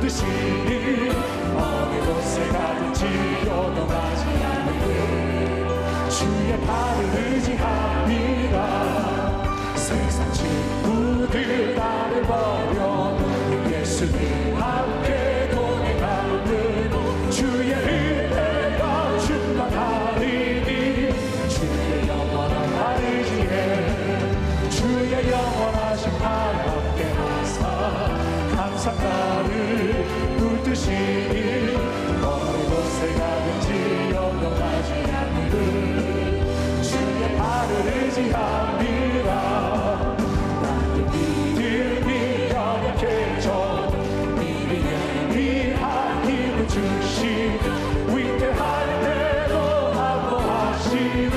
붙드시니 어느 곳에 가든지 요동하지 않는 주의 팔을 의지합니다. 세상 친구들 나를 버려놓은 예수님 함께 동행하는 주의 은혜가 충만하리니 주의 영원한 팔 의지해 주의 영원하신 팔 함께 하사 항상 나를 붙드시니 어느 곳에 가든지 요동하지 않는 주의 팔을 의지합니다. 나를 믿음이 연약해져 미리에 위한 힘을 주시 위대할 때도 안보하시는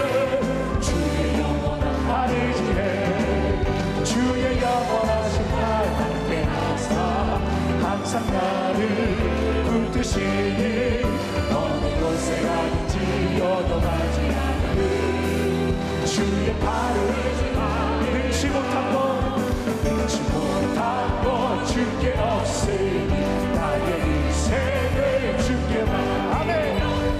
주의 영원한 팔 의지해 주의 영원하신 팔 함께 하사 항상 나를 붙드시니 어느 곳에 가든지 요동하지 않는 주의 팔을 능치 못한 것 주께 없으니 나의 인생을 주께만 아멘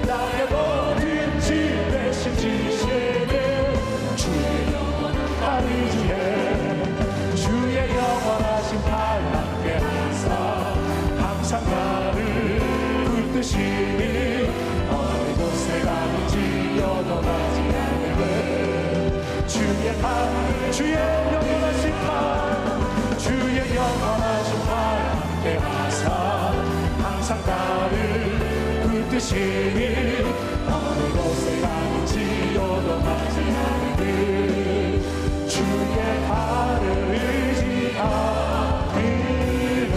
나의 뭐든지 대신 지시는 주의 영원한 팔 의지해 주의 영원하신 팔 함께 하사 항상 나를 붙드시니 어느 곳에 가든지 요동하지 않는 주의 팔 주의 영원하신 팔 주의 영원하신 팔 함께 하사 항상 나를 붙드시니 어느 곳에 가든지 요동하지 않는 주의 팔을 의지합니다.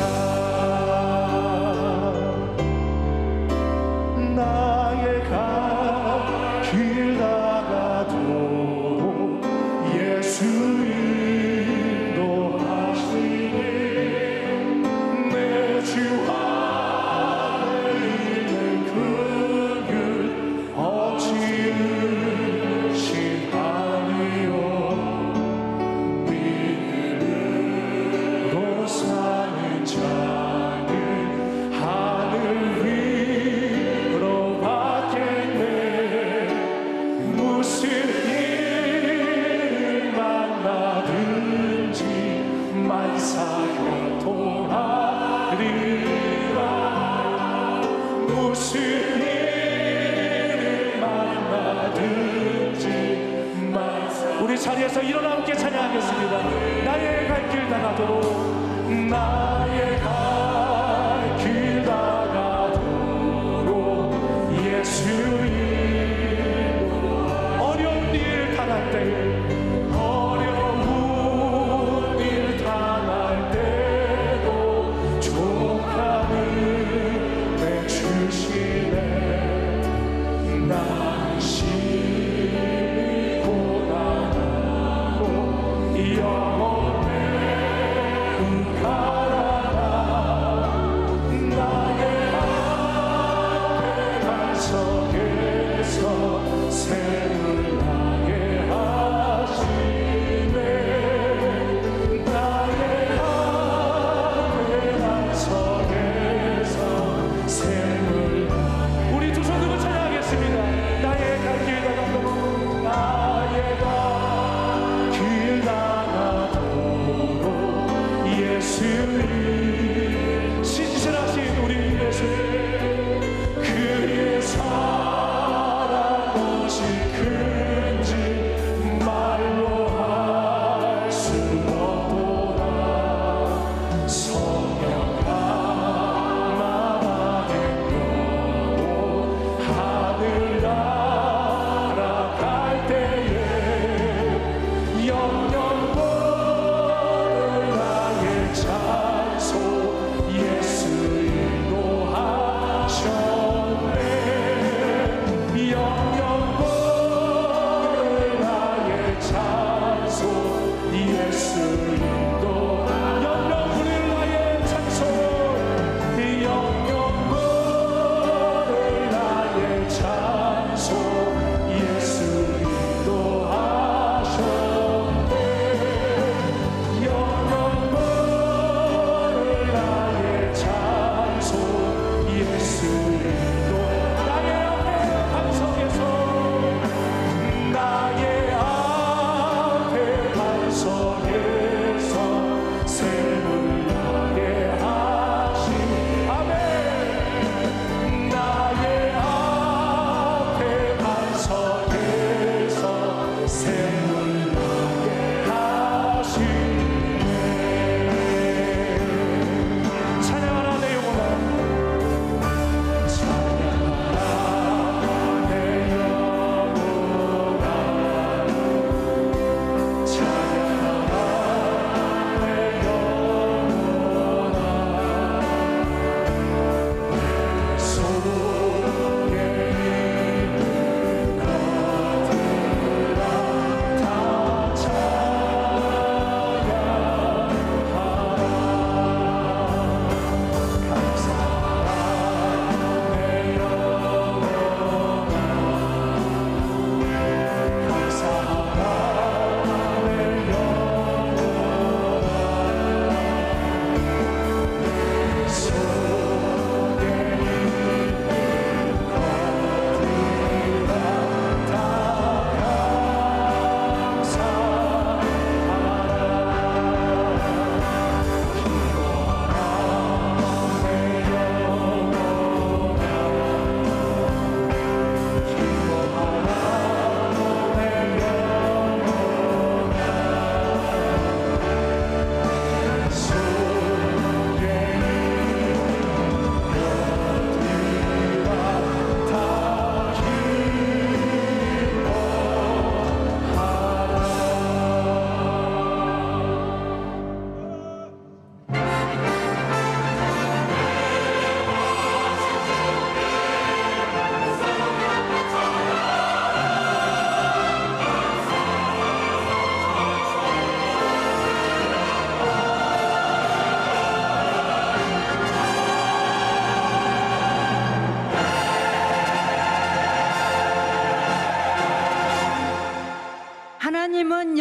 나의 길 다가도 예수 인도하시니 내 주 안에 있는 그 길 어찌 의심하리요. 믿음으로 사는 자는 하늘 위로 받겠네. 무슨 일을 만나든지 만사형통하리라. 무슨 일을 만나든지 우리 자리에서 일어나 함께 찬양하겠습니다. 나의 갈 길 다가도 나의 갈 길 다가도록 예수 어려운 일 당할 때 어려운 일 당할 때도 족한 은혜 주시네. 나 심히 고난하고 영혼에 가라나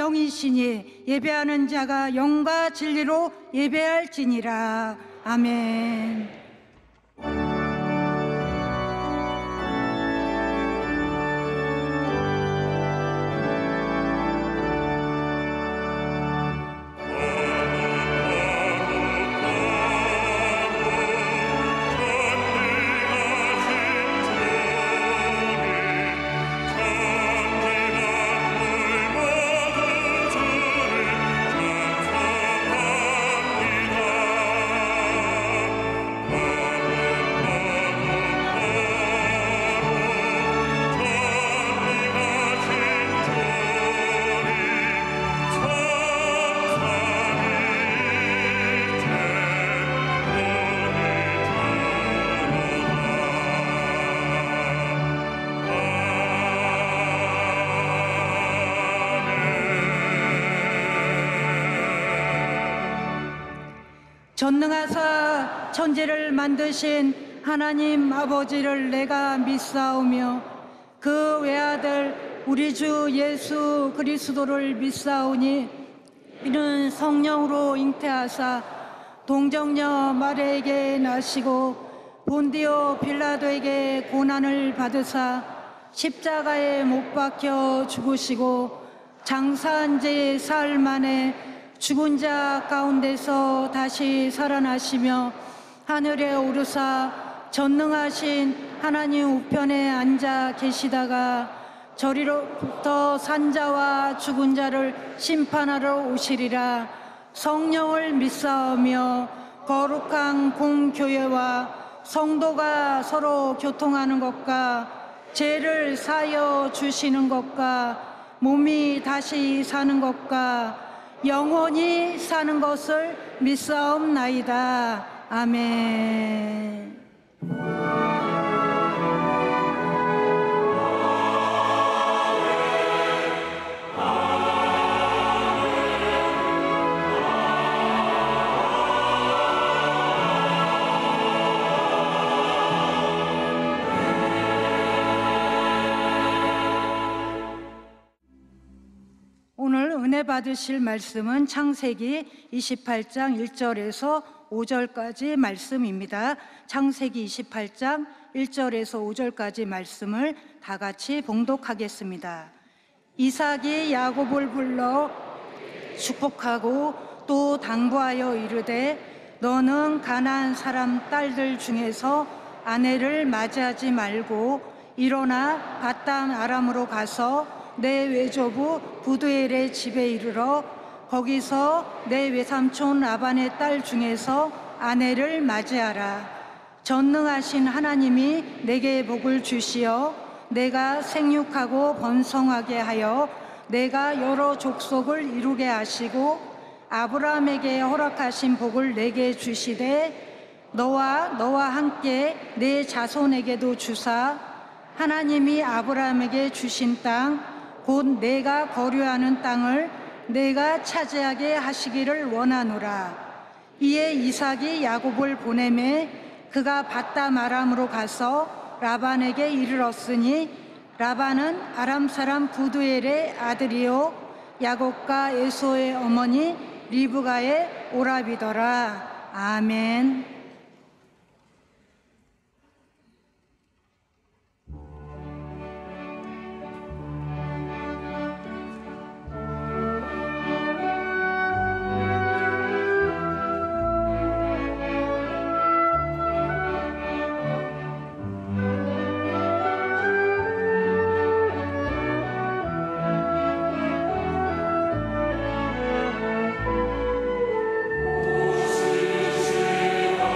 영이시니 예배하는 자가 영과 진리로 예배할지니라. 아멘. 전능하사 천지를 만드신 하나님 아버지를 내가 믿사오며 그 외아들 우리 주 예수 그리스도를 믿사오니 이는 성령으로 잉태하사 동정녀 마리아에게 나시고 본디오 빌라도에게 고난을 받으사 십자가에 못 박혀 죽으시고 장사한 지 사흘 만에 죽은 자 가운데서 다시 살아나시며 하늘에 오르사 전능하신 하나님 우편에 앉아 계시다가 저리로부터 산자와 죽은 자를 심판하러 오시리라. 성령을 믿사오며 거룩한 공교회와 성도가 서로 교통하는 것과 죄를 사하여 주시는 것과 몸이 다시 사는 것과 영원히 사는 것을 믿사옵나이다. 아멘. 오늘 은혜 받으실 말씀은 창세기 28장 1절에서 5절까지 말씀입니다. 창세기 28장 1절에서 5절까지 말씀을 다 같이 봉독하겠습니다. 이삭이 야곱을 불러 축복하고 또 당부하여 이르되 너는 가나안 사람 딸들 중에서 아내를 맞이하지 말고 일어나 밧담 아람으로 가서 내 외조부 부두엘의 집에 이르러 거기서 내 외삼촌 라반의 딸 중에서 아내를 맞이하라. 전능하신 하나님이 내게 복을 주시어 내가 생육하고 번성하게 하여 내가 여러 족속을 이루게 하시고 아브라함에게 허락하신 복을 내게 주시되 너와 함께 내 자손에게도 주사 하나님이 아브라함에게 주신 땅 곧 내가 거류하는 땅을 내가 차지하게 하시기를 원하노라. 이에 이삭이 야곱을 보내매 그가 밧담 아람으로 가서 라반에게 이르렀으니 라반은 아람 사람 부두엘의 아들이요 야곱과 에서의 어머니 리브가의 오라비더라. 아멘. 오시시와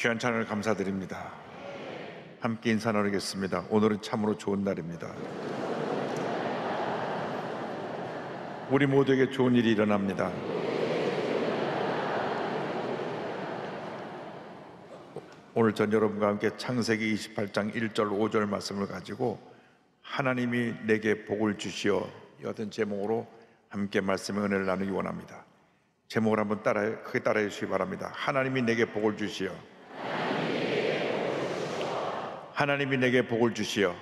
귀한 찬양을 감사드립니다. 함께 인사 나누겠습니다. 오늘은 참으로 좋은 날입니다. 우리 모두에게 좋은 일이 일어납니다. 오늘 전 여러분과 함께 창세기 28장 1절 5절 말씀을 가지고 하나님이 내게 복을 주시어 여든 제목으로 함께 말씀의 은혜를 나누기 원합니다. 제목을 한번 크게 따라해 주시기 바랍니다. 하나님이 내게 복을 주시어. 하나님이 내게 복을 주시어.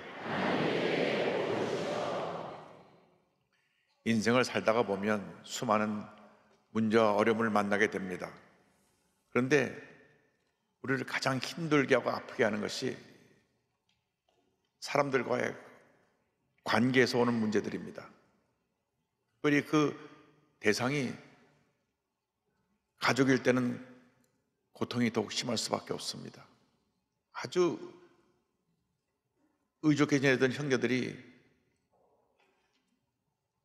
인생을 살다가 보면 수많은 문제와 어려움을 만나게 됩니다. 그런데 우리를 가장 힘들게 하고 아프게 하는 것이 사람들과의 관계에서 오는 문제들입니다. 특별히 그 대상이 가족일 때는 고통이 더욱 심할 수밖에 없습니다. 아주 의좋게 지내던 형제들이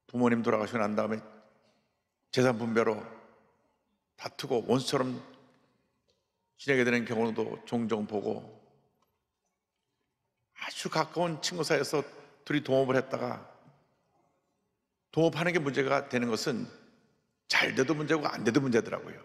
부모님 돌아가시고 난 다음에 재산 분배로 다투고 원수처럼 지내게 되는 경우도 종종 보고, 아주 가까운 친구 사이에서 둘이 동업을 했다가 동업하는 게 문제가 되는 것은 잘 돼도 문제고 안 돼도 문제더라고요.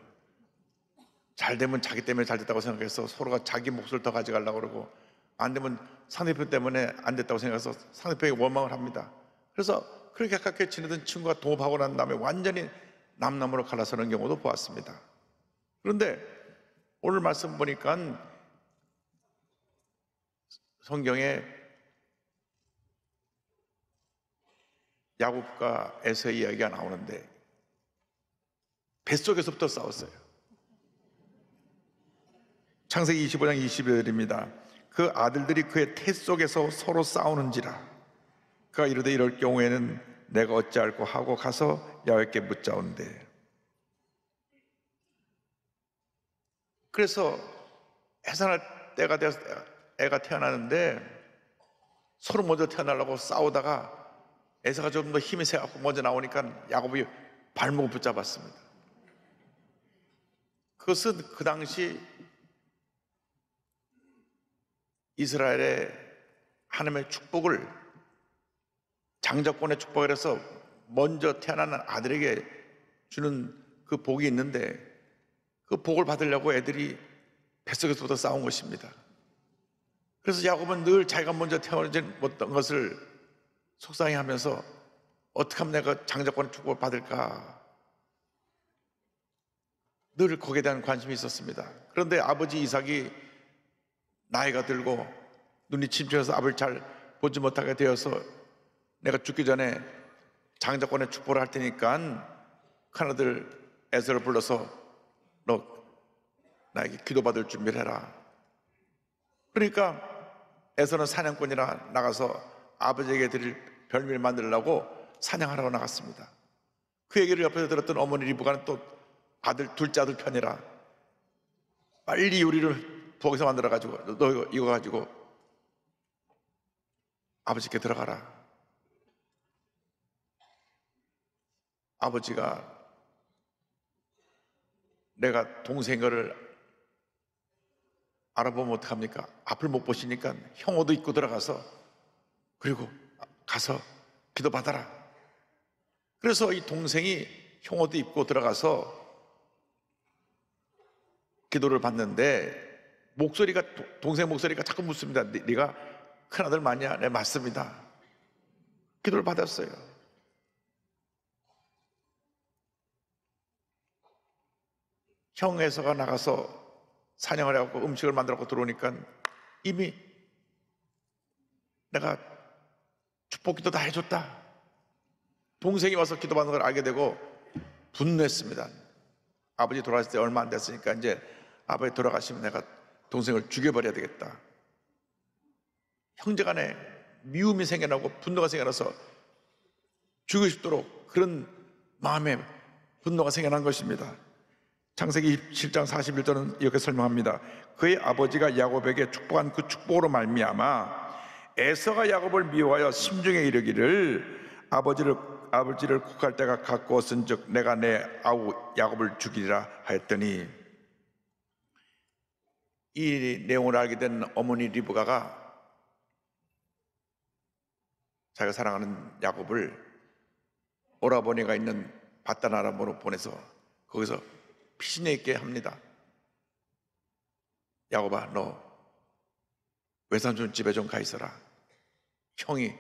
잘 되면 자기 때문에 잘 됐다고 생각해서 서로가 자기 몫을 더 가져가려고 그러고, 안 되면 상대편 때문에 안 됐다고 생각해서 상대편에게 원망을 합니다. 그래서 그렇게 가깝게 지내던 친구가 동업하고 난 다음에 완전히 남남으로 갈라서는 경우도 보았습니다. 그런데 오늘 말씀 보니까 성경에 야곱과 에서의 이야기가 나오는데 뱃속에서부터 싸웠어요. 창세기 25장 20절입니다. 그 아들들이 그의 태 속에서 서로 싸우는지라. 그가 이르되 이럴 경우에는 내가 어찌할꼬 하고 가서 야곱께 묻자온대. 그래서 해산할 때가 되어서 애가 태어나는데 서로 먼저 태어나려고 싸우다가 에서가 좀 더 힘이 세갖고 먼저 나오니까 야곱이 발목을 붙잡았습니다. 그것은 그 당시 이스라엘의 하나님의 축복을, 장자권의 축복을 해서 먼저 태어나는 아들에게 주는 그 복이 있는데, 그 복을 받으려고 애들이 뱃속에서부터 싸운 것입니다. 그래서 야곱은 늘 자기가 먼저 태어나지 못한 것을 속상해하면서 어떻게 하면 내가 장자권의 축복을 받을까, 늘 거기에 대한 관심이 있었습니다. 그런데 아버지 이삭이 나이가 들고 눈이 침침해서 아버지를 잘 보지 못하게 되어서 내가 죽기 전에 장자권의 축복을 할 테니까 큰아들 에서를 불러서 너 나에게 기도받을 준비를 해라. 그러니까 에서는 사냥꾼이라 나가서 아버지에게 드릴 별미를 만들려고 사냥하러 나갔습니다. 그 얘기를 옆에서 들었던 어머니 리브가는 또 둘째 아들 편이라 빨리 요리를 부엌에서 만들어가지고 너 이거 가지고 아버지께 들어가라. 아버지가 내가 동생 거를 알아보면 어떡합니까? 앞을 못 보시니까 형옷도 입고 들어가서 그리고 가서 기도받아라. 그래서 이 동생이 형옷도 입고 들어가서 기도를 받는데 목소리가, 동생 목소리가 자꾸 묻습니다. 네가 큰아들 맞냐? 네, 맞습니다. 기도를 받았어요. 형 에서가 나가서 사냥을 해갖고 음식을 만들어갖고 들어오니까 이미 내가 축복기도 다 해줬다. 동생이 와서 기도받는 걸 알게 되고 분노했습니다. 아버지 돌아가실 때 얼마 안 됐으니까 이제 아버지 돌아가시면 내가 동생을 죽여버려야 되겠다. 형제간에 미움이 생겨나고 분노가 생겨나서 죽이고 싶도록 그런 마음에 분노가 생겨난 것입니다. 창세기 7장 41절은 이렇게 설명합니다. 그의 아버지가 야곱에게 축복한 그 축복으로 말미암아 에서가 야곱을 미워하여 심중에 이르기를 아버지를 국할 때가 가까웠은즉 내가 내 아우 야곱을 죽이리라 하였더니, 이 내용을 알게 된 어머니 리브가가 자기가 사랑하는 야곱을 오라버니가 있는 바단 아람으로 보내서 거기서 피신해 있게 합니다. 야곱아, 너 외삼촌 집에 좀 가 있어라. 형이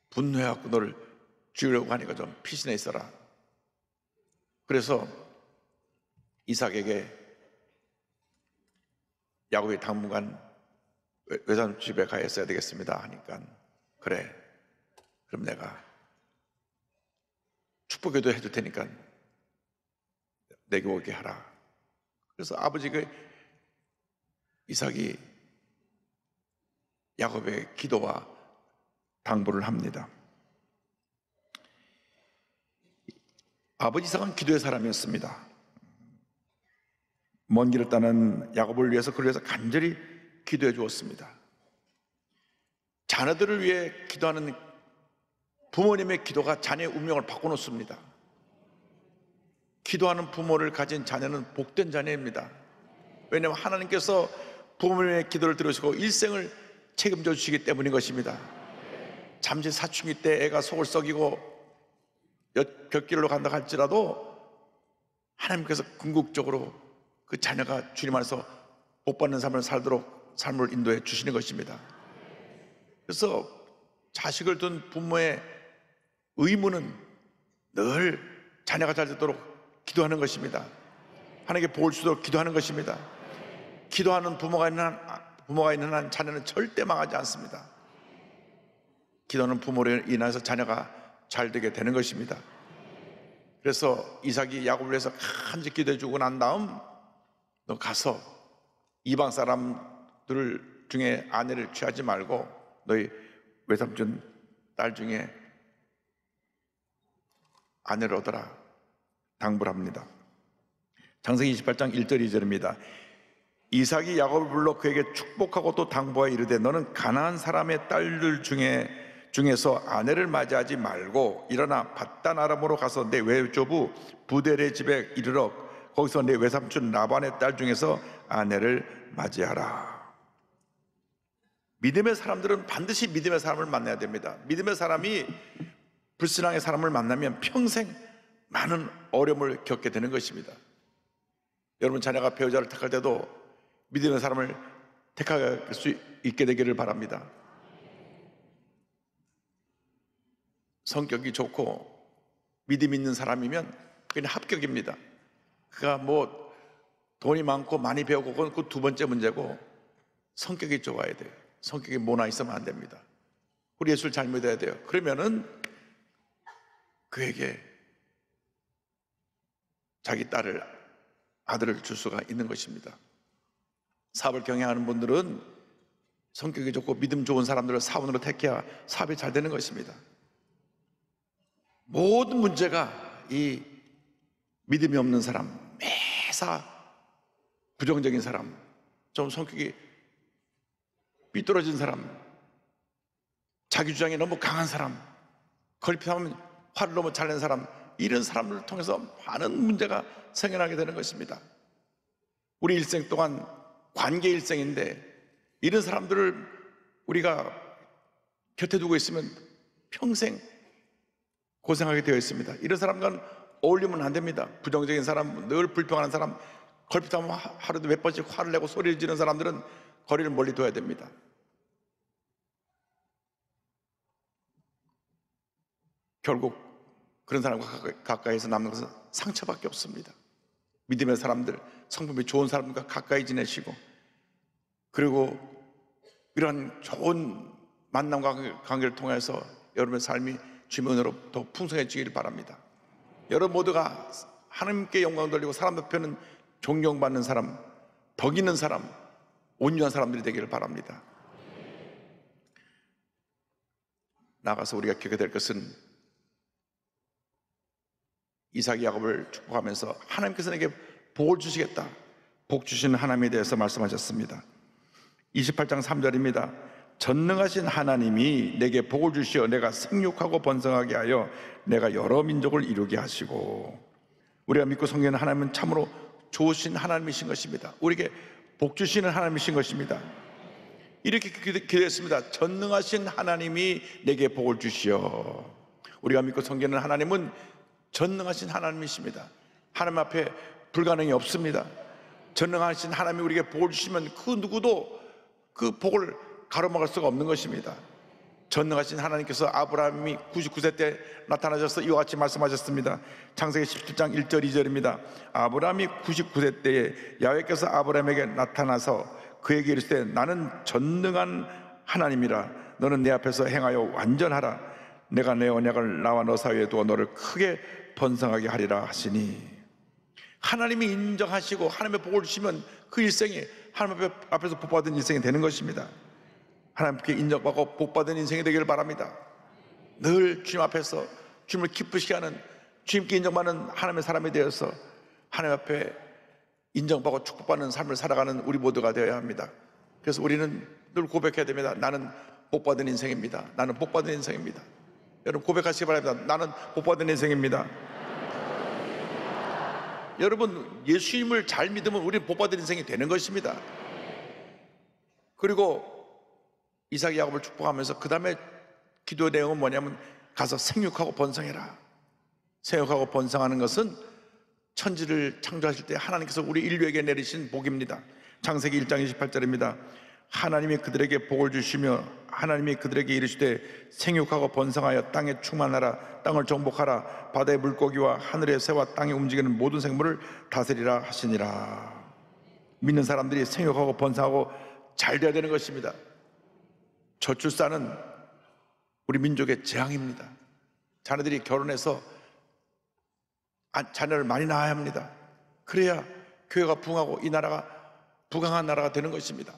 분노해갖고 너를 죽이려고 하니까 좀 피신해 있어라. 그래서 이삭에게 야곱이 당분간 외삼촌 집에 가 있어야 되겠습니다 하니까, 그래, 그럼 내가 축복기도 해줄 테니까 내게 오게 하라. 그래서 아버지가 이삭이 야곱의 기도와 당부를 합니다. 아버지 이삭은 기도의 사람이었습니다. 먼 길을 따는 야곱을 위해서, 그를 위해서 간절히 기도해 주었습니다. 자녀들을 위해 기도하는 부모님의 기도가 자녀의 운명을 바꿔놓습니다. 기도하는 부모를 가진 자녀는 복된 자녀입니다. 왜냐하면 하나님께서 부모님의 기도를 들으시고 일생을 책임져 주시기 때문인 것입니다. 잠시 사춘기 때 애가 속을 썩이고 곁길로 간다 할지라도 하나님께서 궁극적으로 그 자녀가 주님 안에서 복받는 삶을 살도록 삶을 인도해 주시는 것입니다. 그래서 자식을 둔 부모의 의무는 늘 자녀가 잘 되도록 기도하는 것입니다. 하나님께 복을 주도록 기도하는 것입니다. 기도하는 부모가 있는 한 자녀는 절대 망하지 않습니다. 기도하는 부모로 인해서 자녀가 잘 되게 되는 것입니다. 그래서 이삭이 야곱을 위해서 간절히 기도해 주고 난 다음, 너 가서 이방 사람들 중에 아내를 취하지 말고 너희 외삼촌 딸 중에 아내를 얻어라 당부를 합니다. 창세기 28장 1절 2절입니다. 이삭이 야곱을 불러 그에게 축복하고 또 당부하여 이르되 너는 가나안 사람의 딸들 중에서 아내를 맞이하지 말고 일어나 밧단 아람으로 가서 내 외조부 부델의 집에 이르러 거기서 내 외삼촌 라반의 딸 중에서 아내를 맞이하라. 믿음의 사람들은 반드시 믿음의 사람을 만나야 됩니다. 믿음의 사람이 불신앙의 사람을 만나면 평생 많은 어려움을 겪게 되는 것입니다. 여러분 자녀가 배우자를 택할 때도 믿음의 사람을 택할 수 있게 되기를 바랍니다. 성격이 좋고 믿음 있는 사람이면 그냥 합격입니다. 그가 뭐 돈이 많고 많이 배우고 그건 그 두 번째 문제고, 성격이 좋아야 돼요. 성격이 모나 있으면 안 됩니다. 우리 예수를 잘 믿어야 돼요. 그러면은 그에게 자기 딸을, 아들을 줄 수가 있는 것입니다. 사업을 경영하는 분들은 성격이 좋고 믿음 좋은 사람들을 사원으로 택해야 사업이 잘 되는 것입니다. 모든 문제가 이 믿음이 없는 사람, 매사 부정적인 사람, 좀 성격이 삐뚤어진 사람, 자기 주장이 너무 강한 사람, 걸핏하면 화를 너무 잘 낸 사람, 이런 사람들을 통해서 많은 문제가 생겨나게 되는 것입니다. 우리 일생 동안 관계 일생인데 이런 사람들을 우리가 곁에 두고 있으면 평생 고생하게 되어 있습니다. 이런 사람과는 어울리면 안 됩니다. 부정적인 사람, 늘 불평하는 사람, 걸핏하면 하루도 몇 번씩 화를 내고 소리를 지르는 사람들은 거리를 멀리 둬야 됩니다. 결국 그런 사람과 가까이서 남는 것은 상처밖에 없습니다. 믿음의 사람들, 성품이 좋은 사람과 가까이 지내시고, 그리고 이러한 좋은 만남과 관계를 통해서 여러분의 삶이 주님의 은혜로 더 풍성해지기를 바랍니다. 여러분 모두가 하나님께 영광 돌리고 사람 옆에는 존경받는 사람, 덕 있는 사람, 온유한 사람들이 되기를 바랍니다. 나가서 우리가 기억해야 될 것은 이삭이 야곱을 축복하면서 하나님께서 내게 복을 주시겠다, 복 주시는 하나님에 대해서 말씀하셨습니다. 28장 3절입니다. 전능하신 하나님이 내게 복을 주시어 내가 생육하고 번성하게 하여 내가 여러 민족을 이루게 하시고, 우리가 믿고 섬기는 하나님은 참으로 좋으신 하나님이신 것입니다. 우리에게 복 주시는 하나님이신 것입니다. 이렇게 기도했습니다. 전능하신 하나님이 내게 복을 주시오. 우리가 믿고 섬기는 하나님은 전능하신 하나님이십니다. 하나님 앞에 불가능이 없습니다. 전능하신 하나님이 우리에게 복을 주시면 그 누구도 그 복을 가로막을 수가 없는 것입니다. 전능하신 하나님께서 아브라함이 99세 때 나타나셔서 이와 같이 말씀하셨습니다. 창세기 17장 1절 2절입니다. 아브라함이 99세 때에 야훼께서 아브라함에게 나타나서 그에게 이르시되 나는 전능한 하나님이라. 너는 내 앞에서 행하여 완전하라. 내가 내 언약을 나와 너 사이에 두어 너를 크게 번성하게 하리라 하시니, 하나님이 인정하시고 하나님의 복을 주시면 그 일생이 하나님 앞에서 복받은 인생이 되는 것입니다. 하나님께 인정받고 복받은 인생이 되기를 바랍니다. 늘 주님 앞에서 주님을 기쁘시게 하는, 주님께 인정받는 하나님의 사람이 되어서 하나님 앞에 인정받고 축복받는 삶을 살아가는 우리 모두가 되어야 합니다. 그래서 우리는 늘 고백해야 됩니다. 나는 복받은 인생입니다. 나는 복받은 인생입니다. 여러분 고백하시기 바랍니다. 나는 복받은 인생입니다. 여러분 예수님을 잘 믿으면 우리는 복받은 인생이 되는 것입니다. 그리고 이삭이 야곱을 축복하면서 그 다음에 기도 내용은 뭐냐면 가서 생육하고 번성해라. 생육하고 번성하는 것은 천지를 창조하실 때 하나님께서 우리 인류에게 내리신 복입니다. 창세기 1장 28절입니다. 하나님이 그들에게 복을 주시며 하나님이 그들에게 이르시되 생육하고 번성하여 땅에 충만하라. 땅을 정복하라. 바다의 물고기와 하늘의 새와 땅에 움직이는 모든 생물을 다스리라 하시니라. 믿는 사람들이 생육하고 번성하고 잘 돼야 되는 것입니다. 저출산은 우리 민족의 재앙입니다. 자녀들이 결혼해서 자녀를 많이 낳아야 합니다. 그래야 교회가 부흥하고 이 나라가 부강한 나라가 되는 것입니다.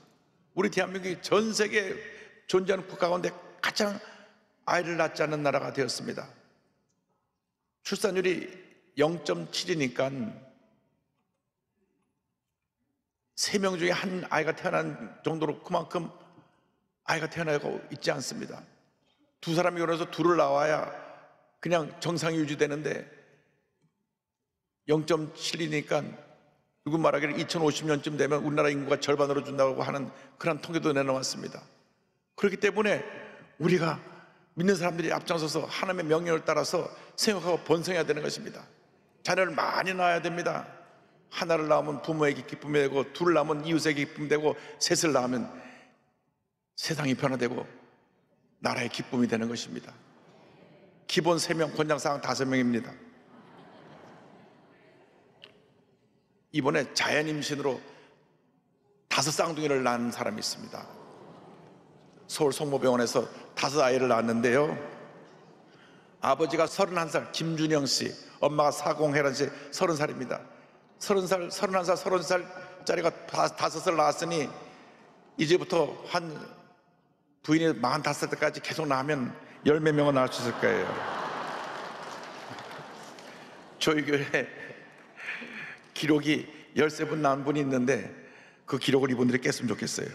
우리 대한민국이 전 세계에 존재하는 국가 가운데 가장 아이를 낳지 않는 나라가 되었습니다. 출산율이 0.7이니까 3명 중에 한 아이가 태어난 정도로 그만큼 아이가 태어나고 있지 않습니다. 두 사람이 결혼해서 둘을 낳아야 그냥 정상이 유지되는데 0.7이니까 누구 말하기를 2050년쯤 되면 우리나라 인구가 절반으로 준다고 하는 그런 통계도 내놓았습니다. 그렇기 때문에 우리가 믿는 사람들이 앞장서서 하나님의 명령을 따라서 생육하고 번성해야 되는 것입니다. 자녀를 많이 낳아야 됩니다. 하나를 낳으면 부모에게 기쁨이 되고, 둘을 낳으면 이웃에게 기쁨이 되고, 셋을 낳으면 세상이 변화되고 나라의 기쁨이 되는 것입니다. 기본 3명, 권장사항 5명입니다. 이번에 자연임신으로 5 쌍둥이를 낳은 사람이 있습니다. 서울 성모병원에서 5 아이를 낳았는데요, 아버지가 31살 김준영 씨, 엄마가 사공혜란 씨 30살입니다. 30살, 31살, 30살짜리가 5을 낳았으니 이제부터 한 부인이 45살 때까지 계속 낳으면 10몇 명은 낳을 수 있을 거예요. 저희 교회 기록이 13분 낳은 분이 있는데 그 기록을 이분들이 깼으면 좋겠어요.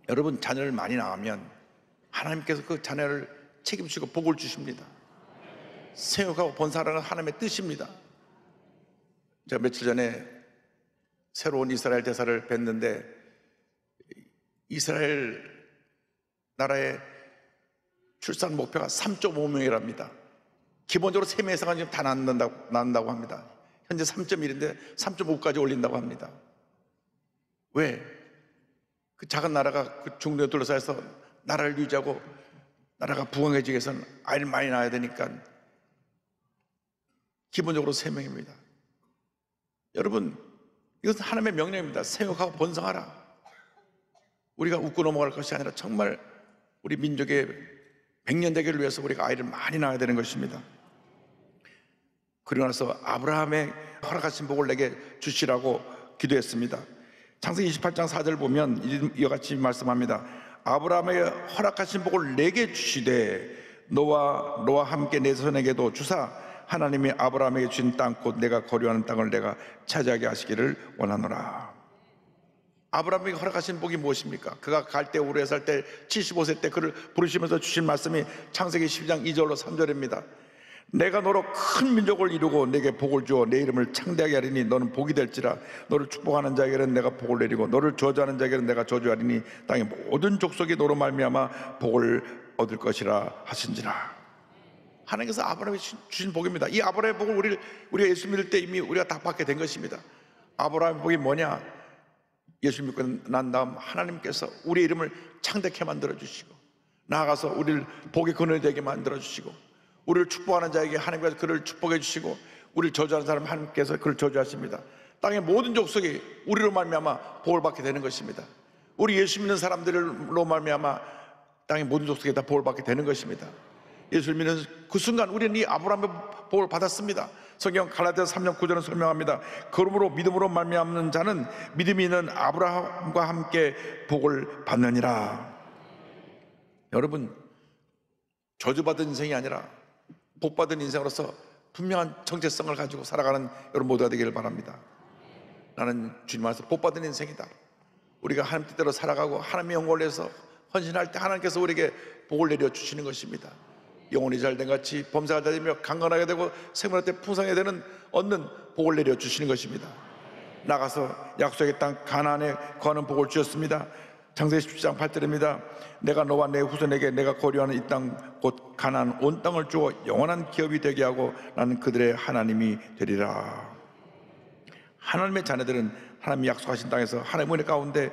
여러분 자녀를 많이 낳으면 하나님께서 그 자녀를 책임지고 복을 주십니다. 생육하고 번성하라는 하나님의 뜻입니다. 제가 며칠 전에 새로운 이스라엘 대사를 뵀는데 이스라엘 나라의 출산 목표가 3.5명이랍니다. 기본적으로 3명 이상은 지금 다 낳는다고 합니다. 현재 3.1인데 3.5까지 올린다고 합니다. 왜? 그 작은 나라가 그 중동에 둘러싸여서 나라를 유지하고 나라가 부강해지기 위해서는 아이를 많이 낳아야 되니까 기본적으로 3명입니다. 여러분 이것은 하나님의 명령입니다. 생육하고 번성하라. 우리가 웃고 넘어갈 것이 아니라 정말 우리 민족의 백년대계를 위해서 우리가 아이를 많이 낳아야 되는 것입니다. 그리고 나서 아브라함의 허락하신 복을 내게 주시라고 기도했습니다. 창세기 28장 4절 보면 이와 같이 말씀합니다. 아브라함에게 허락하신 복을 내게 주시되 너와 함께 내 손에게도 주사 하나님이 아브라함에게 주신 땅 곧 내가 거류하는 땅을 내가 차지하게 하시기를 원하노라. 아브라함에게 허락하신 복이 무엇입니까? 그가 갈대 우르에 살 때 75세 때 그를 부르시면서 주신 말씀이 창세기 12장 2절로 3절입니다. 내가 너로 큰 민족을 이루고 내게 복을 주어 내 이름을 창대하게 하리니 너는 복이 될지라. 너를 축복하는 자에게는 내가 복을 내리고 너를 저주하는 자에게는 내가 저주하리니 땅의 모든 족속이 너로 말미암아 복을 얻을 것이라 하신지라. 하나님께서 아브라함에 주신 복입니다. 이 아브라함의 복을 우리가 예수 믿을 때 이미 우리가 다 받게 된 것입니다. 아브라함의 복이 뭐냐? 예수 믿고 난 다음 하나님께서 우리의 이름을 창대케 만들어 주시고, 나아가서 우리를 복의 근원이 되게 만들어 주시고, 우리를 축복하는 자에게 하나님께서 그를 축복해 주시고, 우리를 저주하는 사람 하나님께서 그를 저주하십니다. 땅의 모든 족속이 우리로 말미암아 복을 받게 되는 것입니다. 우리 예수 믿는 사람들로 말미암아 땅의 모든 족속이 다 복을 받게 되는 것입니다. 예수를 믿는 그 순간 우리는 이 아브라함의 복을 받았습니다. 성경 갈라디아서 3장 9절은 설명합니다. 그러므로 믿음으로 말미암는 자는 믿음이 있는 아브라함과 함께 복을 받느니라. 여러분, 저주받은 인생이 아니라 복받은 인생으로서 분명한 정체성을 가지고 살아가는 여러분 모두가 되기를 바랍니다. 나는 주님 안에서 복받은 인생이다. 우리가 하나님 뜻대로 살아가고 하나님의 영광을 위해서 헌신할 때 하나님께서 우리에게 복을 내려주시는 것입니다. 영혼이 잘된 같이 범사가 되며 강건하게 되고 생명할 때 풍성하게 되는 얻는 복을 내려주시는 것입니다. 나가서 약속의 땅 가나안에 거하는 복을 주셨습니다. 창세기 17장 8절입니다. 내가 너와 내 후손에게 내가 거류하는 이 땅 곧 가나안 온 땅을 주어 영원한 기업이 되게 하고 나는 그들의 하나님이 되리라. 하나님의 자녀들은 하나님이 약속하신 땅에서 하나님의 은혜 가운데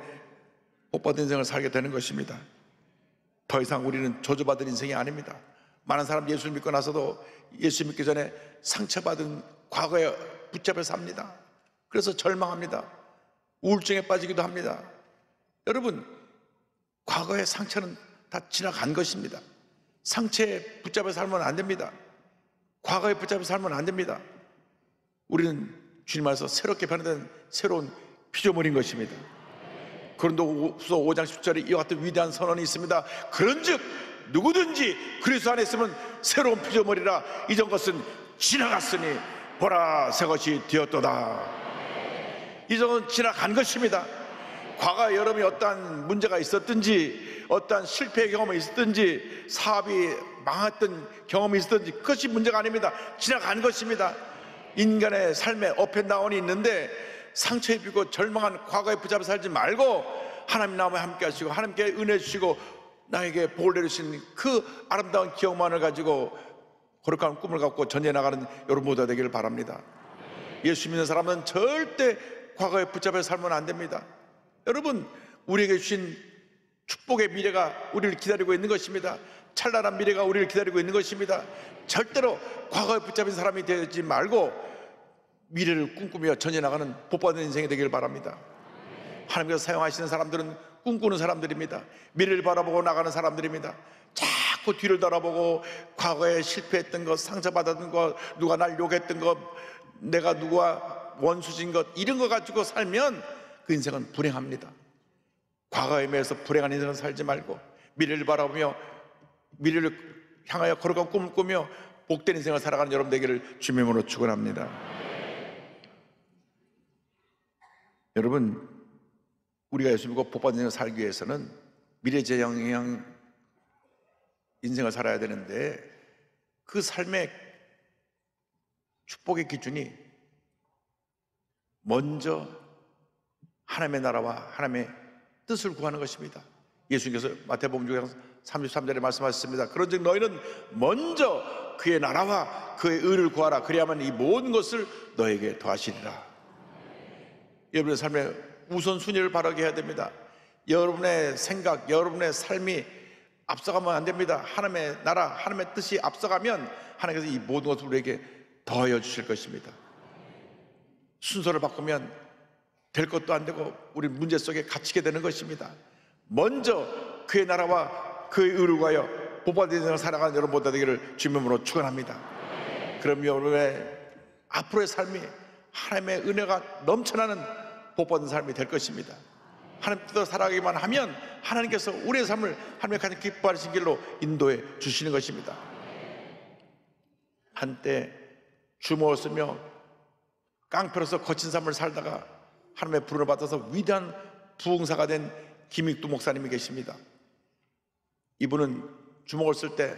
복받은 인생을 살게 되는 것입니다. 더 이상 우리는 저주받은 인생이 아닙니다. 많은 사람 예수를 믿고 나서도 예수 믿기 전에 상처받은 과거에 붙잡혀 삽니다. 그래서 절망합니다. 우울증에 빠지기도 합니다. 여러분, 과거의 상처는 다 지나간 것입니다. 상처에 붙잡혀 살면 안 됩니다. 과거에 붙잡혀 살면 안 됩니다. 우리는 주님 안에서 새롭게 변화된 새로운 피조물인 것입니다. 고린도후서 5장 10절에 이와 같은 위대한 선언이 있습니다. 그런즉 누구든지 그리스도 안에 있으면 새로운 피조물이라. 이전 것은 지나갔으니 보라 새 것이 되었도다. 이전은 지나간 것입니다. 과거에 여러분이 어떠한 문제가 있었든지, 어떠한 실패의 경험이 있었든지, 사업이 망했던 경험이 있었든지 그것이 문제가 아닙니다. 지나간 것입니다. 인간의 삶에 업앤다운이 있는데 상처 입히고 절망한 과거에 붙잡아 살지 말고 하나님 나와 함께 하시고 하나님께 은혜 주시고 나에게 복을 내리신 그 아름다운 기억만을 가지고 거룩한 꿈을 갖고 전해 나가는 여러분 모두가 되기를 바랍니다. 예수 믿는 사람은 절대 과거에 붙잡혀 살면 안 됩니다. 여러분, 우리에게 주신 축복의 미래가 우리를 기다리고 있는 것입니다. 찬란한 미래가 우리를 기다리고 있는 것입니다. 절대로 과거에 붙잡힌 사람이 되지 말고 미래를 꿈꾸며 전해 나가는 복받은 인생이 되기를 바랍니다. 하나님께서 사용하시는 사람들은 꿈꾸는 사람들입니다. 미래를 바라보고 나가는 사람들입니다. 자꾸 뒤를 돌아보고 과거에 실패했던 것, 상처받았던 것, 누가 날 욕했던 것, 내가 누가 원수진 것, 이런 거 가지고 살면 그 인생은 불행합니다. 과거에 매여서 불행한 인생을 살지 말고 미래를 바라보며 미래를 향하여 거룩한 꿈을 꾸며 복된 인생을 살아가는 여러분 되기를 주님의 이름으로 축원합니다. 여러분, 우리가 예수 믿고 복받은 인생을 살기 위해서는 미래지향 인생을 살아야 되는데 그 삶의 축복의 기준이 먼저 하나님의 나라와 하나님의 뜻을 구하는 것입니다. 예수님께서 마태복음 6장 33절에 말씀하셨습니다. 그런즉 너희는 먼저 그의 나라와 그의 의를 구하라. 그래야만 이 모든 것을 너에게 더하시리라. 여러분의 삶에 우선순위를 바르게 해야 됩니다. 여러분의 생각, 여러분의 삶이 앞서가면 안 됩니다. 하나님의 나라, 하나님의 뜻이 앞서가면 하나님께서 이 모든 것을 우리에게 더하여 주실 것입니다. 순서를 바꾸면 될 것도 안 되고 우리 문제 속에 갇히게 되는 것입니다. 먼저 그의 나라와 그의 의를 구하여 복받은 인생을 살아가는 여러분 모두 되기를 주님으로 축원합니다. 그럼 여러분의 앞으로의 삶이 하나님의 은혜가 넘쳐나는 복받은 삶이 될 것입니다. 하나님 뜻대로 살아가기만 하면 하나님께서 우리의 삶을 하나님의 가장 기뻐하시는 길로 인도해 주시는 것입니다. 한때 주먹을 쓰며 깡패로서 거친 삶을 살다가 하나님의 부름을 받아서 위대한 부흥사가 된 김익두 목사님이 계십니다. 이분은 주먹을 쓸 때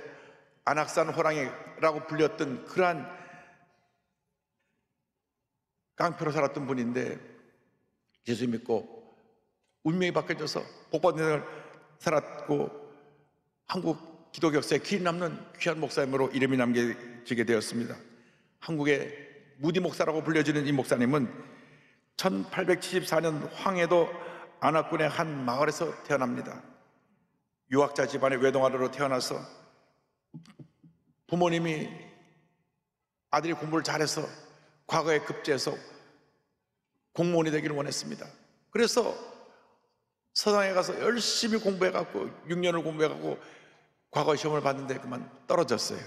안악산 호랑이라고 불렸던 그러한 깡패로 살았던 분인데 예수 믿고 운명이 바뀌어져서 복받는 생을 살았고 한국 기독교 역사에 길 남는 귀한 목사님으로 이름이 남겨지게 되었습니다. 한국의 무디 목사라고 불려지는 이 목사님은 1874년 황해도 안악군의 한 마을에서 태어납니다. 유학자 집안의 외동아들로 태어나서 부모님이 아들이 공부를 잘해서 과거에 급제해서 공무원이 되기를 원했습니다. 그래서 서당에 가서 열심히 공부해갖고 6년을 공부해갖고 과거 시험을 봤는데 그만 떨어졌어요.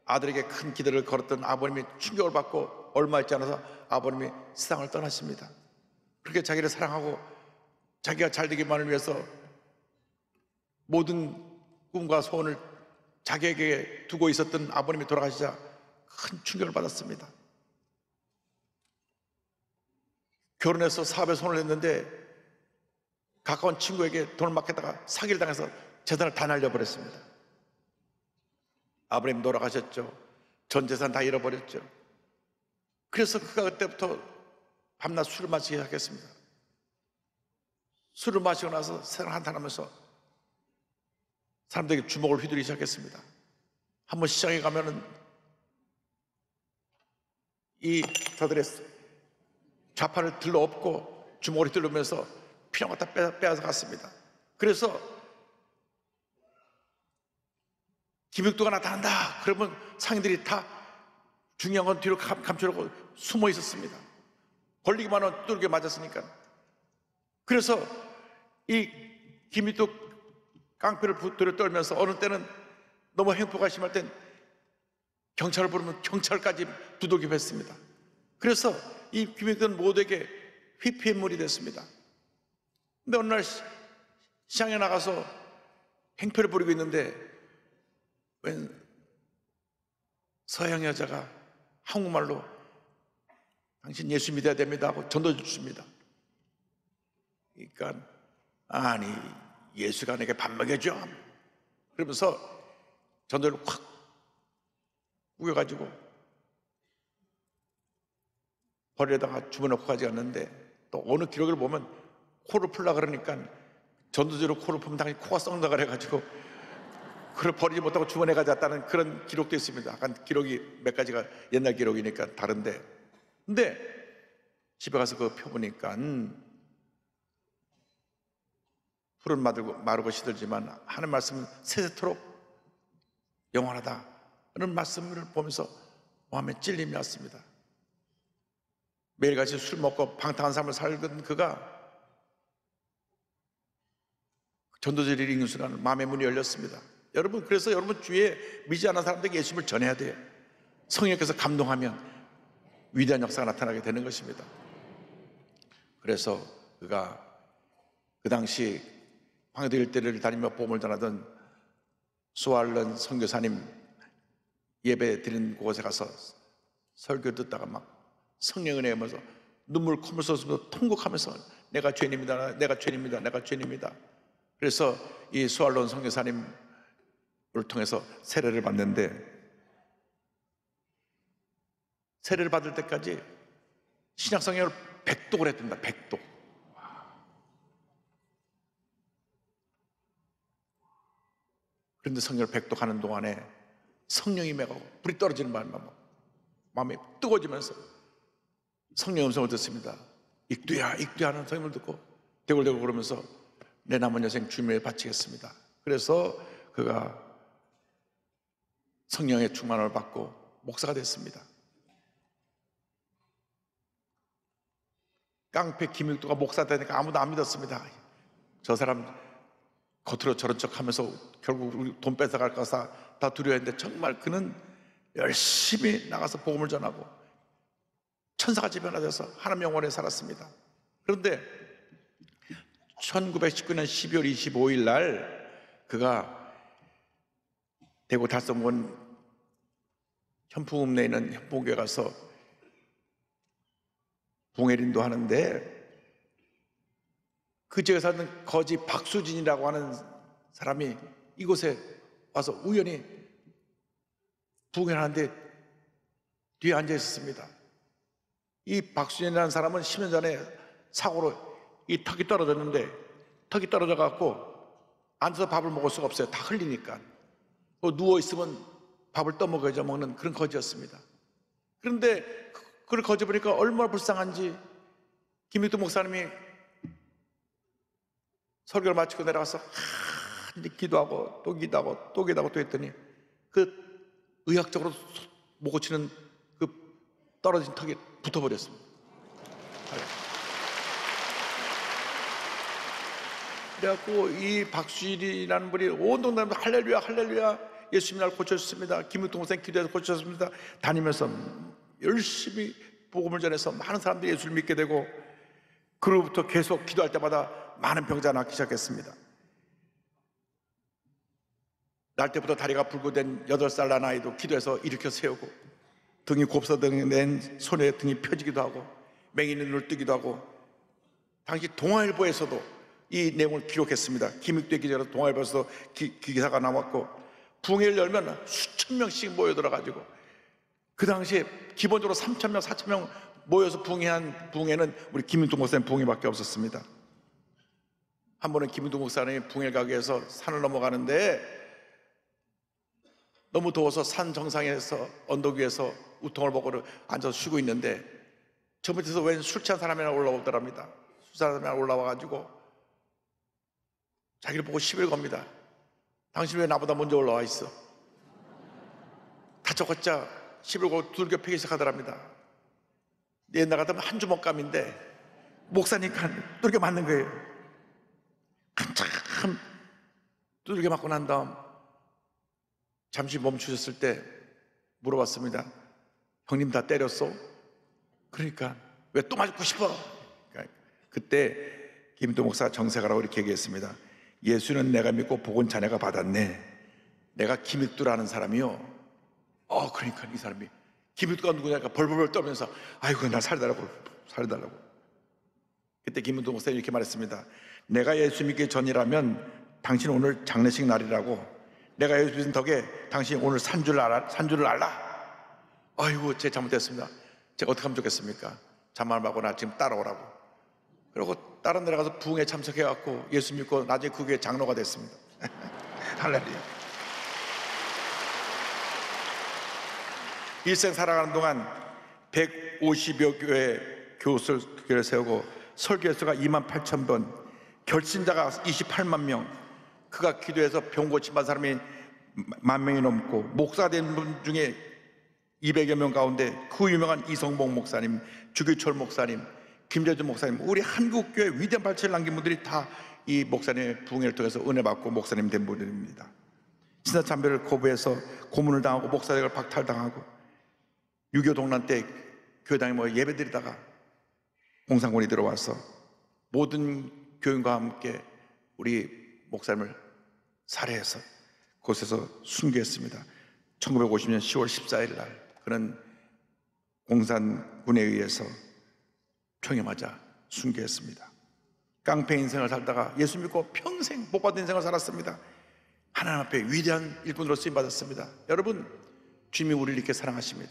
아들에게 큰 기대를 걸었던 아버님이 충격을 받고 얼마 있지 않아서 아버님이 세상을 떠나십니다. 그렇게 자기를 사랑하고 자기가 잘 되기만을 위해서 모든 꿈과 소원을 자기에게 두고 있었던 아버님이 돌아가시자 큰 충격을 받았습니다. 결혼해서 사업에 손을 냈는데 가까운 친구에게 돈을 맡겼다가 사기를 당해서 재산을 다 날려버렸습니다. 아버님 돌아가셨죠. 전 재산 다 잃어버렸죠. 그래서 그가 그때부터 밤낮 술을 마시기 시작했습니다. 술을 마시고 나서 세상 한탄하면서 사람들에게 주먹을 휘두르기 시작했습니다. 한번 시장에 가면은 이 저들의 좌판을 들러엎고 주먹을 휘두르면서 피난 다 빼앗아 갔습니다. 그래서 김육도가 나타난다 그러면 상인들이 다 중요한 건 뒤로 감추려고 숨어 있었습니다. 걸리기만 하면 두들겨 맞았으니까. 그래서 이 김육도 깡패를 붙들어 떨면서 어느 때는 너무 행포가 심할 땐 경찰을 부르면 경찰까지 두들겨 팼습니다. 그래서 이 김육도는 모두에게 휘피인물이 됐습니다. 근데 어느 날 시장에 나가서 행패를 부리고 있는데 웬 서양 여자가 한국말로 당신 예수 믿어야 됩니다 하고 전도 주십니다. 그러니까 아니 예수가 내게 밥 먹여줘 그러면서 전도를 확 우겨가지고 벌에다가 주워놓고 가져갔는데 또 어느 기록을 보면 코를 풀라 그러니까 전도지로 코를 풀면 당연히 코가 썩는다 그래가지고 그걸 버리지 못하고 주머니에 가져왔다는 그런 기록도 있습니다. 약간 기록이 몇 가지가 옛날 기록이니까 다른데, 근데 집에 가서 그거 펴보니까 풀은 마르고 시들지만 하는 말씀은 세세토록 영원하다 그런 말씀을 보면서 마음에 찔림이 왔습니다. 매일같이 술 먹고 방탕한 삶을 살던 그가 전도지를 읽는 순간 마음의 문이 열렸습니다. 여러분, 그래서 여러분 주위에 믿지 않은 사람들에게 예수님을 전해야 돼요. 성령께서 감동하면 위대한 역사가 나타나게 되는 것입니다. 그래서 그가 그 당시 황해도 일대를 다니며 복음을 전하던 수알런 선교사님 예배 드리는 곳에 가서 설교 듣다가 막 성령 은혜에 면서 눈물 콧물 쏟으면서 통곡하면서 내가 죄인입니다, 내가 죄인입니다, 내가 죄인입니다. 그래서 이 수알론 선교사님을 통해서 세례를 받는데, 세례를 받을 때까지 신약 성경을 100독을 했답니다. 100독. 그런데 성경을 100독 하는 동안에 성령이 매가고 불이 떨어지는 바람에 마음이 뜨거워지면서 성령 음성을 듣습니다. 익두야, 익두야 하는 성령을 듣고 대굴대굴 그러면서 내 남은 여생 주님에 바치겠습니다. 그래서 그가 성령의 충만을 받고 목사가 됐습니다. 깡패 김육도가 목사 되니까 아무도 안 믿었습니다. 저 사람 겉으로 저런 척 하면서 결국 돈 뺏어갈까 다 두려워했는데 정말 그는 열심히 나가서 복음을 전하고 천사같이 변화돼서 하나님 영원에 살았습니다. 그런데 1919년 12월 25일 날 그가 대구 달성군 현풍읍내에 있는 현풍교에 가서 봉해린도 하는데 그 지역에 사는 거지 박수진이라고 하는 사람이 이곳에 와서 우연히 부흥회를 하는데 뒤에 앉아 있었습니다. 이 박수진이라는 사람은 10년 전에 사고로 이 턱이 떨어졌는데, 턱이 떨어져 갖고 앉아서 밥을 먹을 수가 없어요. 다 흘리니까. 누워있으면 밥을 떠먹어야죠 먹는 그런 거지였습니다. 그런데 그걸 거지 보니까 얼마나 불쌍한지 김익두 목사님이 설교를 마치고 내려가서 기도하고 또 기도하고 또 기도하고 또 했더니 그 의학적으로 못 고치는 그 떨어진 턱이 붙어버렸습니다. 그래갖고 이 박수일이라는 분이 온 동네에 할렐루야 할렐루야 예수님이 날 고쳐주셨습니다. 김익두 목사님 기도해서 고쳐주셨습니다. 다니면서 열심히 복음을 전해서 많은 사람들이 예수를 믿게 되고, 그로부터 계속 기도할 때마다 많은 병자가 낫기 시작했습니다. 날 때부터 다리가 불구된 8살 난 아이도 기도해서 일으켜 세우고, 등이 곱사된 손에 등이 펴지기도 하고, 맹인이 눈을 뜨기도 하고, 당시 동아일보에서도 이 내용을 기록했습니다. 김익두의 기자로 동아일보에서 기사가 나왔고, 부흥회를 열면 수천 명씩 모여들어가지고, 그 당시에 기본적으로 3,000명, 4,000명 모여서 부흥회한 부흥회는 우리 김익두 목사님 부흥회밖에 없었습니다. 한 번은 김익두 목사님이 부흥회 가기 위해서 산을 넘어가는데 너무 더워서 산 정상에서 언덕 위에서 우통을 벗고 앉아서 쉬고 있는데 저 밑에서 웬 술 취한 사람이 하나 올라오더랍니다. 술 취한 사람이 하나 올라와가지고 자기를 보고 시비를 겁니다. 당신 왜 나보다 먼저 올라와 있어? 다짜고짜 시비를 걸고 두들겨 패기 시작하더랍니다. 옛날 같으면 한 주먹감인데 목사니까 두들겨 맞는 거예요. 한참 두들겨 맞고 난 다음 잠시 멈추셨을 때 물어봤습니다. 형님 다 때렸어? 그러니까 왜 또 맞고 싶어? 그러니까 그때 김익두 목사 정색하라고 이렇게 얘기했습니다. 예수는 내가 믿고 복은 자네가 받았네. 내가 김익두라는 사람이요. 그러니까 이 사람이 김익두가 누구냐니까 벌벌벌 떨면서 아이고 나 살려달라고. 그때 김익두 목사님이 이렇게 말했습니다. 내가 예수 믿기 전이라면 당신 오늘 장례식 날이라고. 내가 예수 믿은 덕에 당신이 오늘 산 줄을 알라. 아이고 제 잘못했습니다. 제가 어떻게 하면 좋겠습니까? 잠만 말고 나 지금 따라오라고. 그리고 다른 데 가서 부흥에 참석해갖고 예수 믿고 나중에 그 교회 장로가 됐습니다. 할렐루야. 일생 살아가는 동안 150여 교회 교회를 세우고 설교 횟수가 28,000번, 결신자가 28만 명, 그가 기도해서 병 고침받은 사람이 10,000명이 넘고, 목사 된 분 중에 200여 명 가운데 그 유명한 이성봉 목사님, 주기철 목사님, 김재준 목사님, 우리 한국교회 위대한 발전을 남긴 분들이 다 이 목사님의 부흥회를 통해서 은혜 받고 목사님 된 분들입니다. 신사참배를 거부해서 고문을 당하고 목사직을 박탈당하고 6.25 동란 때 교회당에 예배드리다가 공산군이 들어와서 모든 교인과 함께 우리 목사님을 살해해서 그곳에서 순교했습니다. 1950년 10월 14일 날 그는 공산군에 의해서 총에 맞아 순교했습니다. 깡패 인생을 살다가 예수 믿고 평생 복받은 인생을 살았습니다. 하나님 앞에 위대한 일꾼으로 쓰임받았습니다. 여러분, 주님이 우리를 이렇게 사랑하십니다.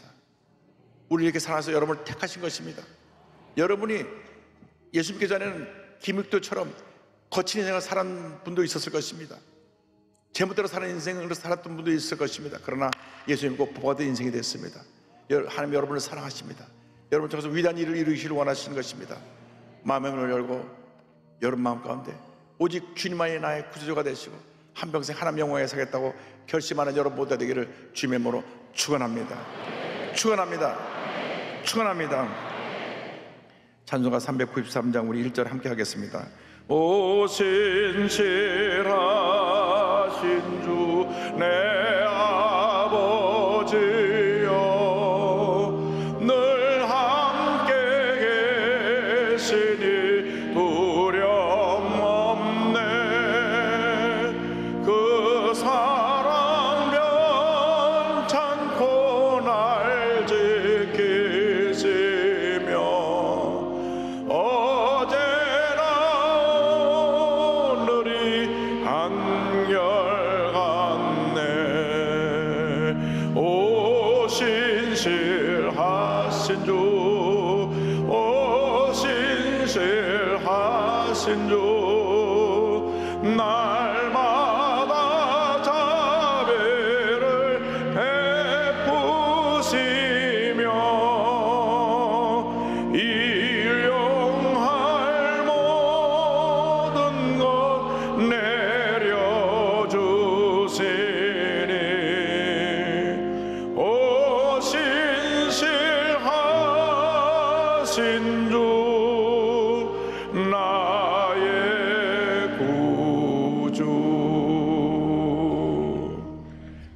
우리를 이렇게 사랑해서 여러분을 택하신 것입니다. 여러분이 예수 믿기 전에는 김익두처럼 거친 인생을 살았던 분도 있었을 것입니다. 제멋대로 사는 인생을 살았던 분도 있을 것입니다. 그러나 예수 믿고 복받은 인생이 됐습니다. 하나님 여러분을 사랑하십니다. 여러분 통해서 위대한 일을 이루시기를 원하시는 것입니다. 마음의 문을 열고 여러분 마음 가운데 오직 주님만이 나의 구주가 되시고 한평생 하나님 영광에 살겠다고 결심하는 여러분 모두가 되기를 주님의 이름으로 축원합니다. 찬송가 393장 우리 1절 함께 하겠습니다. 오 신실하신 주 내 아버지여 늘 함께 계시니 두려움 없네. 그 사랑 변찮고 날 지키시며 어제나 오늘이 한결 주, 오 신실하신 주, 날마다 자비를 베푸시며 일용할 모든 것 내려주시니 오 신실하신 주, 나의 구주.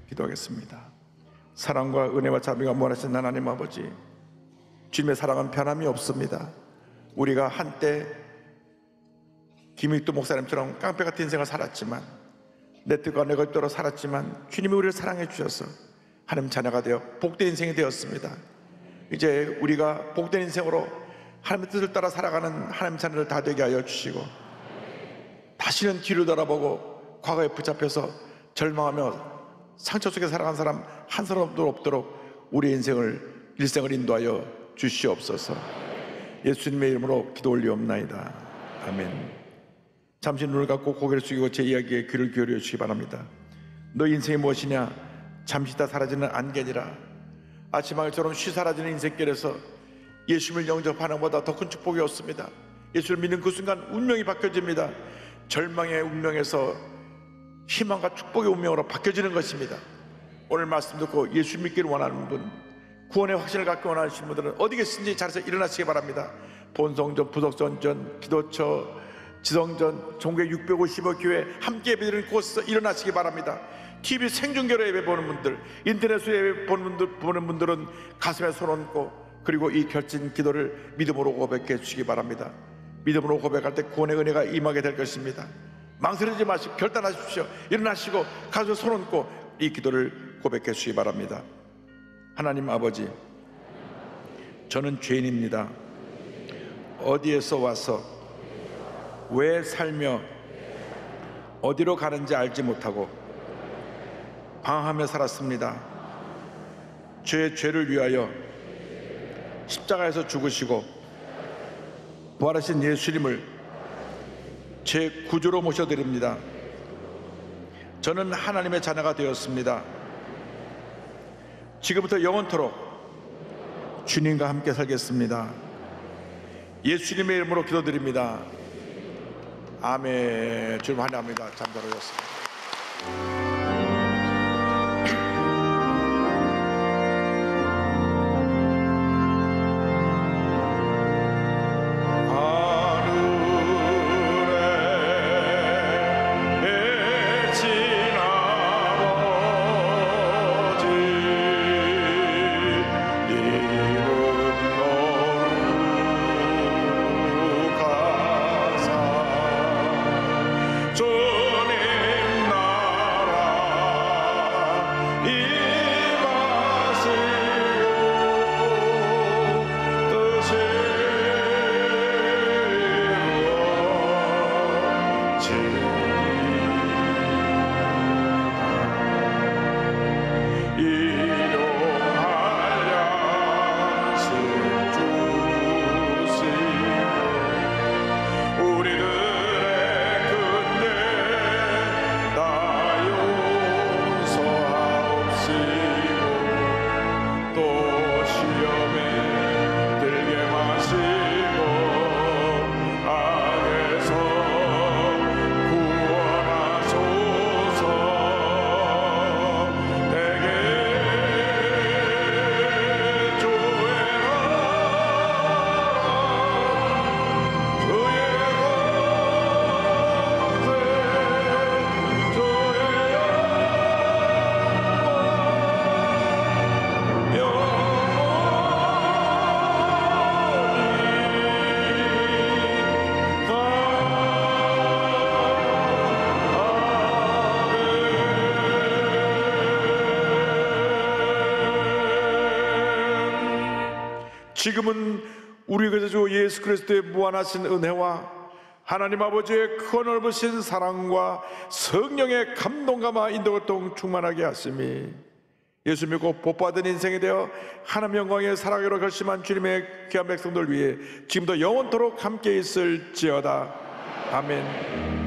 기도하겠습니다. 사랑과 은혜와 자비가 무한하신 하나님 아버지, 주님의 사랑은 변함이 없습니다. 우리가 한때 김익두 목사님처럼 깡패 같은 인생을 살았지만, 내 뜻과 내 것대로 살았지만 주님이 우리를 사랑해 주셔서 하나님 자녀가 되어 복된 인생이 되었습니다. 이제 우리가 복된 인생으로 하나님의 뜻을 따라 살아가는 하나님 자녀를 다 되게 하여 주시고, 다시는 뒤를 돌아보고 과거에 붙잡혀서 절망하며 상처 속에 살아간 사람 한 사람도 없도록 우리 일생을 인도하여 주시옵소서. 예수님의 이름으로 기도 올리옵나이다. 아멘. 잠시 눈을 감고 고개를 숙이고 제 이야기에 귀를 기울여 주시기 바랍니다. 너 인생이 무엇이냐? 잠시 있다 사라지는 안개니라. 아침하늘처럼 쉬 사라지는 인생길에서 예수님을 영접하는 것보다 더 큰 축복이 없습니다. 예수를 믿는 그 순간 운명이 바뀌어집니다. 절망의 운명에서 희망과 축복의 운명으로 바뀌어지는 것입니다. 오늘 말씀 듣고 예수 믿기를 원하는 분, 구원의 확신을 갖기 원하시는 분들은 어디 계신지 자리에서 일어나시기 바랍니다. 본성전, 부석전전, 기도처, 지성전, 종교 650여 교회 함께 예배드리는 곳에서 일어나시기 바랍니다. TV 생중계로 예배 보는 분들, 인터넷으로 예배 보는 분들은 가슴에 손 얹고, 그리고 이 결진 기도를 믿음으로 고백해 주시기 바랍니다. 믿음으로 고백할 때 구원의 은혜가 임하게 될 것입니다. 망설이지 마시고 결단하십시오. 일어나시고 가슴에 손 얹고 이 기도를 고백해 주시기 바랍니다. 하나님 아버지, 저는 죄인입니다. 어디에서 와서 왜 살며 어디로 가는지 알지 못하고 방황하며 살았습니다. 제 죄를 위하여 십자가에서 죽으시고 부활하신 예수님을 제 구주로 모셔드립니다. 저는 하나님의 자녀가 되었습니다. 지금부터 영원토록 주님과 함께 살겠습니다. 예수님의 이름으로 기도드립니다. 아멘. 주님 환영합니다. 잠자로였습니다. 지금은 우리 주 예수 그리스도의 무한하신 은혜와 하나님 아버지의 크고 넓으신 사랑과 성령의 감동감화 인도가 충만하게 하심이 예수 믿고 복받은 인생이 되어 하나님 영광에 살아가기로 결심한 주님의 귀한 백성들 위해 지금도 영원토록 함께 있을지어다. 아멘.